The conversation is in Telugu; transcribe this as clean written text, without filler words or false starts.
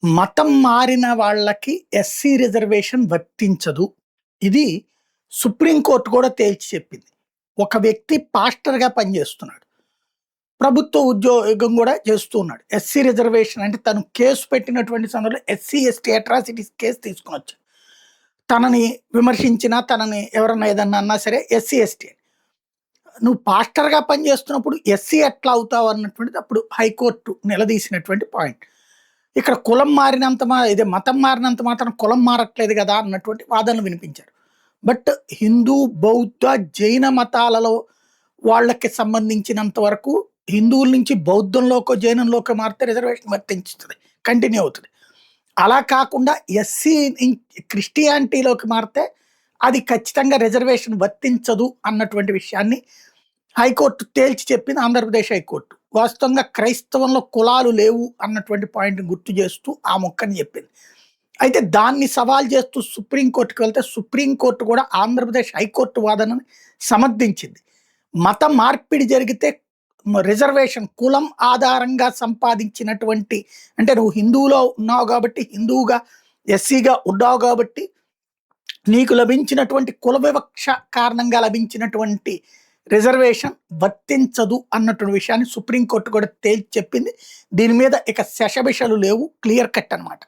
మతం మారిన వాళ్ళకి ఎస్సీ రిజర్వేషన్ వర్తించదు. ఇది సుప్రీంకోర్టు కూడా తేల్చి చెప్పింది. ఒక వ్యక్తి పాస్టర్‌గా పనిచేస్తున్నాడు. ప్రభుత్వ ఉద్యోగం కూడా చేస్తూ ఉన్నాడు. ఎస్సీ రిజర్వేషన్ అంటే తను కేసు పెట్టినటువంటి సందర్భంలో ఎస్సీ, ఎస్టీ అట్రాసిటీస్ కేసు తీసుకొనొచ్చాడు. తనని విమర్శించినా, తనని ఎవరన్నా ఏదన్నా అన్నా సరే ఎస్సీ, ఎస్టీ అని. నువ్వు పాస్టర్‌గా పనిచేస్తున్నప్పుడు ఎస్సీ ఎట్లా అవుతావు అన్నటువంటిది అప్పుడు హైకోర్టు నిలదీసినటువంటి పాయింట్. ఇక్కడ కులం మారినంత ఇదే మతం మారినంత మాత్రం కులం మారట్లేదు కదా అన్నటువంటి వాదనలు వినిపించారు. బట్ హిందూ, బౌద్ధ, జైన మతాలలో వాళ్ళకి సంబంధించినంత వరకు హిందువుల నుంచి బౌద్ధంలోకో, జైనంలోకో మారితే రిజర్వేషన్ వర్తించుతుంది. కంటిన్యూ అవుతుంది. అలా కాకుండా ఎస్సీ క్రిస్టియానిటీలోకి మారితే అది ఖచ్చితంగా రిజర్వేషన్ వర్తించదు అన్నటువంటి విషయాన్ని హైకోర్టు తేల్చి చెప్పింది ఆంధ్రప్రదేశ్ హైకోర్టు. వాస్తవంగా క్రైస్తవంలో కులాలు లేవు అన్నటువంటి పాయింట్‌ని గుర్తు చేస్తూ ఆ మొక్కని చెప్పింది. అయితే దాన్ని సవాల్ చేస్తూ సుప్రీంకోర్టుకి వెళ్తే సుప్రీంకోర్టు కూడా ఆంధ్రప్రదేశ్ హైకోర్టు వాదనని సమర్థించింది. మత మార్పిడి జరిగితే రిజర్వేషన్ కులం ఆధారంగా సంపాదించినటువంటి అంటే నువ్వు హిందువులో ఉన్నావు కాబట్టి, హిందువుగా ఎస్సీగా ఉన్నావు కాబట్టి నీకు లభించినటువంటి కుల వివక్ష కారణంగా లభించినటువంటి రిజర్వేషన్ వర్తించదు అన్నటువంటి విషయాన్ని సుప్రీంకోర్టు కూడా తేల్చి చెప్పింది. దీని మీద ఇక శషబిషలు లేవు. క్లియర్ కట్ అన్నమాట.